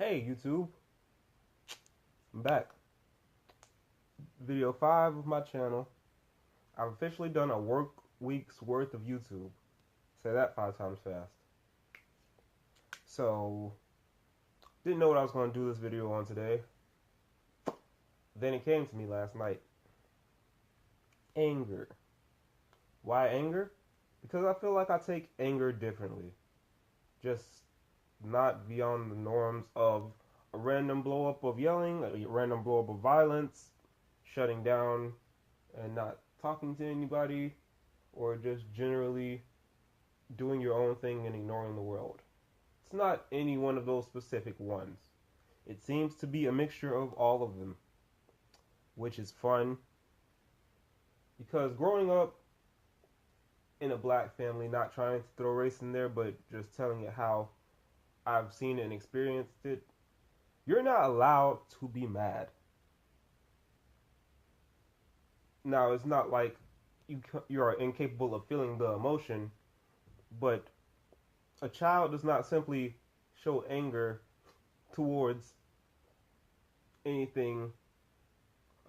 Hey YouTube, I'm back. Video 5 of my channel. I've officially done a work week's worth of YouTube. Say that 5 times fast. So, didn't know what I was going to do this video on today. Then it came to me last night. Anger. Why anger? Because I feel like I take anger differently. Just not beyond the norms of a random blow up of yelling, a random blow up of violence, shutting down and not talking to anybody, or just generally doing your own thing and ignoring the world. It's not any one of those specific ones. It seems to be a mixture of all of them, which is fun because growing up in a black family, not trying to throw race in there, but just telling it how I've seen it and experienced it, you're not allowed to be mad. Now, it's not like you are incapable of feeling the emotion, but a child does not simply show anger towards anything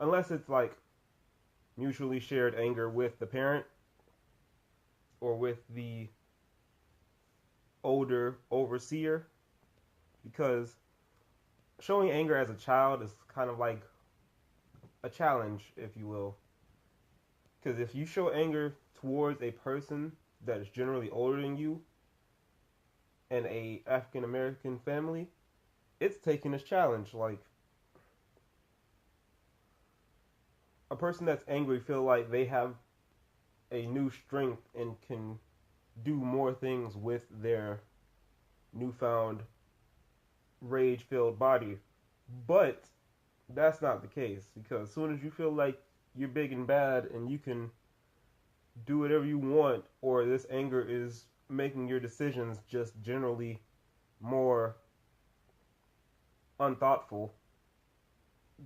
unless it's like mutually shared anger with the parent or with the older overseer, because showing anger as a child is kind of like a challenge, if you will. Because if you show anger towards a person that is generally older than you and a African American family, it's taken as challenge. Like, a person that's angry feel like they have a new strength and can do more things with their newfound rage-filled body. But that's not the case, because as soon as you feel like you're big and bad and you can do whatever you want, or this anger is making your decisions just generally more unthoughtful,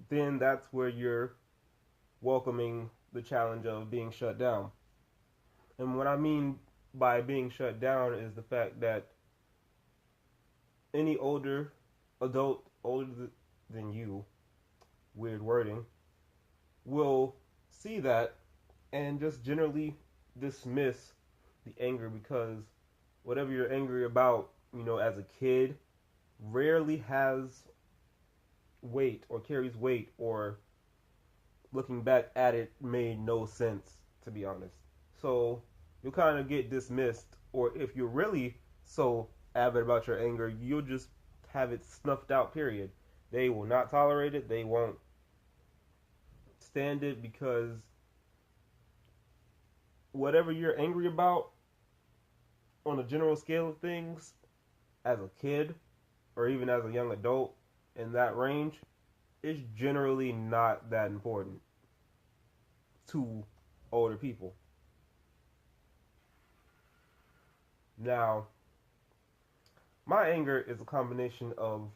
then that's where you're welcoming the challenge of being shut down. And what I mean by being shut down is the fact that any older adult, older than you, weird wording, will see that and just generally dismiss the anger, because whatever you're angry about, as a kid, rarely has weight or carries weight, or looking back at it made no sense, to be honest. So you'll kind of get dismissed, or if you're really so avid about your anger, you'll just have it snuffed out, period. They will not tolerate it. They won't stand it, because whatever you're angry about on a general scale of things, as a kid or even as a young adult in that range, is generally not that important to older people. Now, my anger is a combination of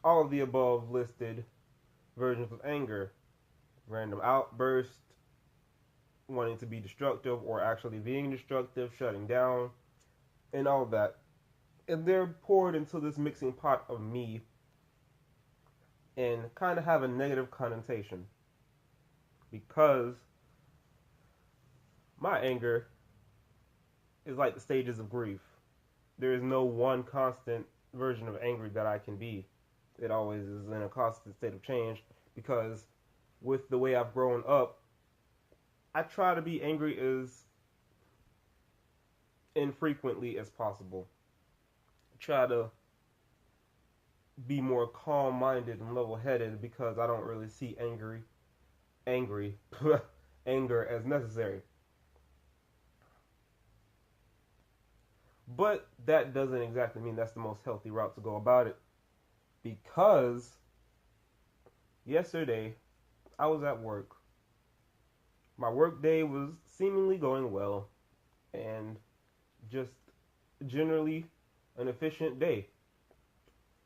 all of the above listed versions of anger: random outburst, wanting to be destructive or actually being destructive, shutting down, and all of that. And they're poured into this mixing pot of me and kind of have a negative connotation, because my anger is like the stages of grief. There is no one constant version of angry that I can be. It always is in a constant state of change, because with the way I've grown up, I try to be angry as infrequently as possible. I try to be more calm-minded and level-headed, because I don't really see angry anger as necessary. But that doesn't exactly mean that's the most healthy route to go about it, because yesterday I was at work. My work day was seemingly going well and just generally an efficient day.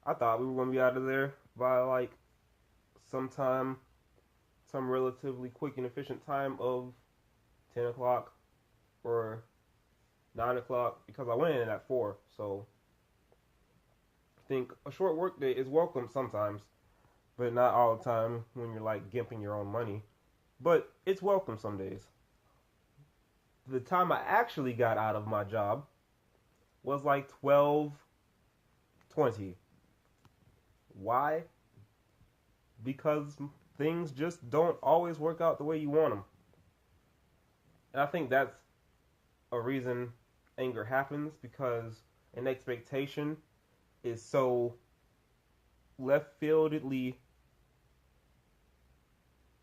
I thought we were going to be out of there by like some relatively quick and efficient time of 10 o'clock or 9 o'clock, because I went in at 4. So think a short work day is welcome sometimes, but not all the time when you're like gimping your own money. But it's welcome some days. The time I actually got out of my job was like 12:20. Why? Because things just don't always work out the way you want them. And I think that's a reason anger happens, because an expectation is so left fieldedly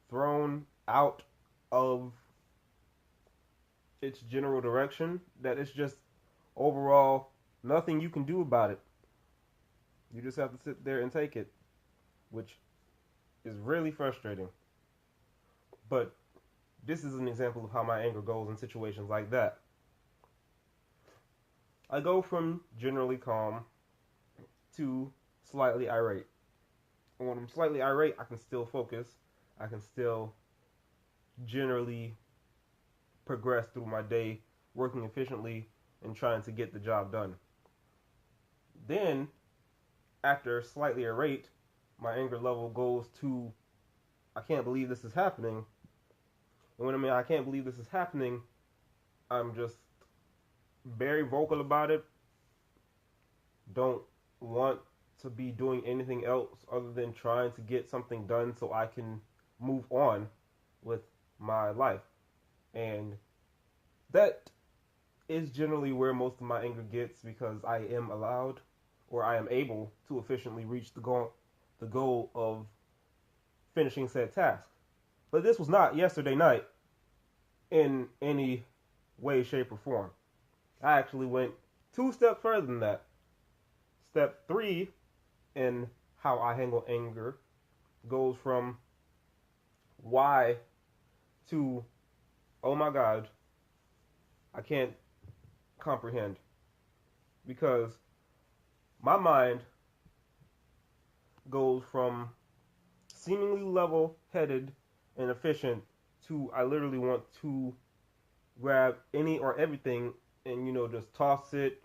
thrown out of its general direction that it's just overall nothing you can do about it. You just have to sit there and take it, which is really frustrating. But this is an example of how my anger goes in situations like that. I go from generally calm to slightly irate. And when I'm slightly irate, I can still focus. I can still generally progress through my day, working efficiently and trying to get the job done. Then, after slightly irate, my anger level goes to, I can't believe this is happening. And when I mean I can't believe this is happening, I'm just very vocal about it. Don't want to be doing anything else other than trying to get something done so I can move on with my life. And that is generally where most of my anger gets, because I am allowed, or I am able to efficiently reach the goal of finishing said task. But this was not yesterday night in any way, shape, or form. I actually went 2 steps further than that. Step 3 in how I handle anger goes from why to, oh my God, I can't comprehend. Because my mind goes from seemingly level-headed and efficient to I literally want to grab any or everything and, just toss it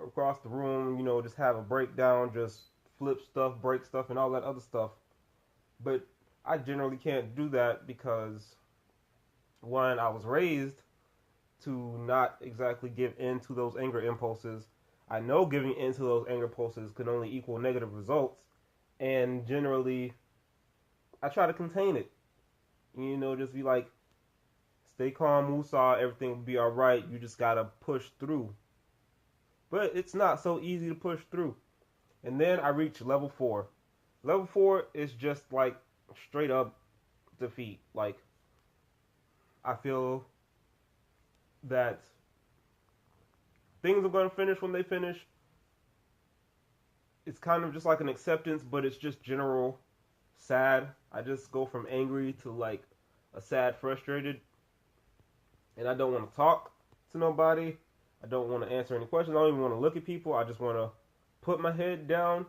across the room, just have a breakdown, just flip stuff, break stuff, and all that other stuff. But I generally can't do that because, one, I was raised to not exactly give in to those anger impulses. I know giving in to those anger impulses can only equal negative results, and generally, I try to contain it. Just be like, stay calm, Musa, everything will be alright, you just gotta push through. But it's not so easy to push through. And then I reach level 4. Level 4 is just like straight up defeat. Like, I feel that things are going to finish when they finish. It's kind of just like an acceptance, but it's just general sad. I just go from angry to like a sad, frustrated. And I don't want to talk to nobody. I don't want to answer any questions. I don't even want to look at people. I just want to put my head down,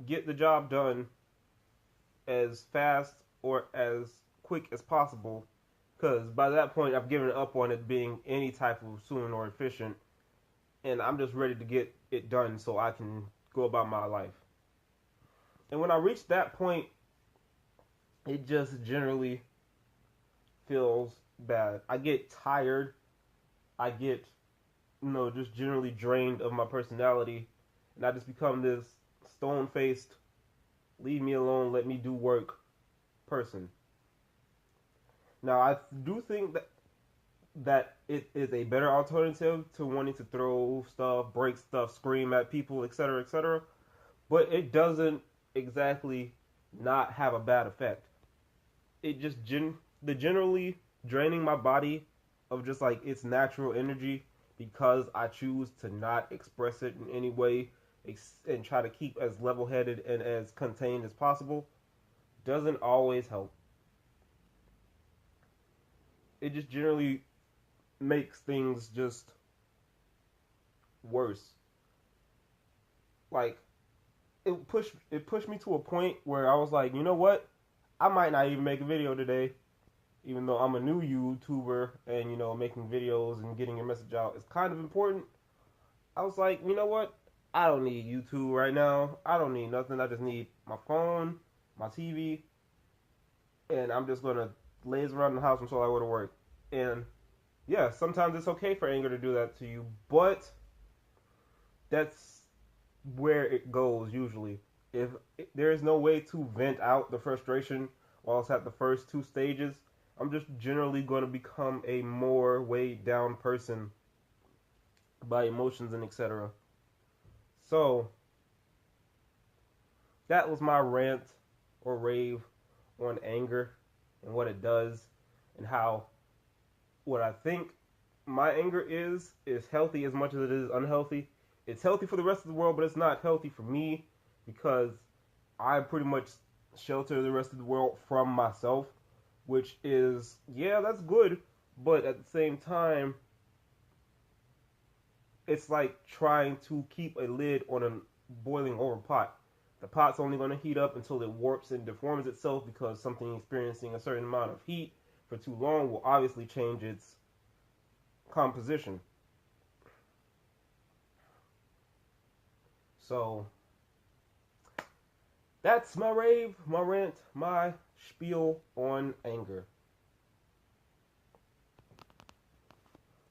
get the job done as fast or as quick as possible. Because by that point, I've given up on it being any type of soon or efficient. And I'm just ready to get it done so I can go about my life. And when I reach that point, it just generally feels bad. I get tired. I get, just generally drained of my personality. And I just become this stone-faced, leave me alone, let me do work person. Now, I do think that it is a better alternative to wanting to throw stuff, break stuff, scream at people, etc., etc. But it doesn't exactly not have a bad effect. It just the generally draining my body of just like its natural energy, because I choose to not express it in any way and try to keep as level-headed and as contained as possible, doesn't always help. It just generally makes things just worse. Like, it pushed me to a point where I was like, you know what? I might not even make a video today, even though I'm a new YouTuber and, making videos and getting your message out is kind of important. I was like, you know what? I don't need YouTube right now. I don't need nothing. I just need my phone, my TV, and I'm just gonna laze around the house until I go to work. And yeah, sometimes it's okay for anger to do that to you, but that's where it goes usually. If there is no way to vent out the frustration while it's at the first two stages, I'm just generally going to become a more weighed down person by emotions and etc. So, that was my rant or rave on anger and what it does and how what I think my anger is healthy as much as it is unhealthy. It's healthy for the rest of the world, but it's not healthy for me because I pretty much shelter the rest of the world from myself, which is, yeah, that's good, but at the same time, it's like trying to keep a lid on a boiling over pot. The pot's only going to heat up until it warps and deforms itself because something experiencing a certain amount of heat for too long will obviously change its composition. So that's my rave, my rant, my spiel on anger.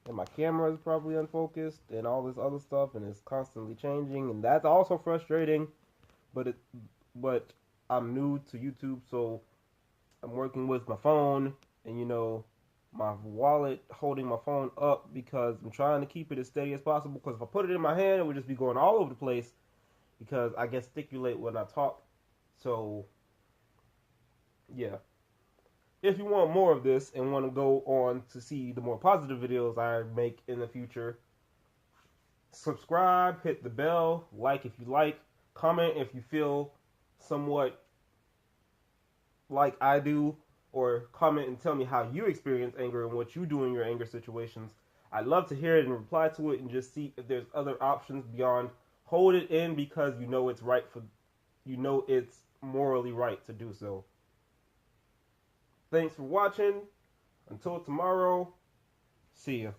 And my camera is probably unfocused and all this other stuff, and it's constantly changing, and that's also frustrating. But I'm new to YouTube, so I'm working with my phone and my wallet, holding my phone up because I'm trying to keep it as steady as possible. Because if I put it in my hand, it would just be going all over the place because I gesticulate when I talk. So yeah. If you want more of this and want to go on to see the more positive videos I make in the future, subscribe, hit the bell, like if you like, comment if you feel somewhat like I do, or comment and tell me how you experience anger and what you do in your anger situations. I'd love to hear it and reply to it and just see if there's other options beyond hold it in because it's right it's morally right to do so. Thanks for watching. Until tomorrow, see ya.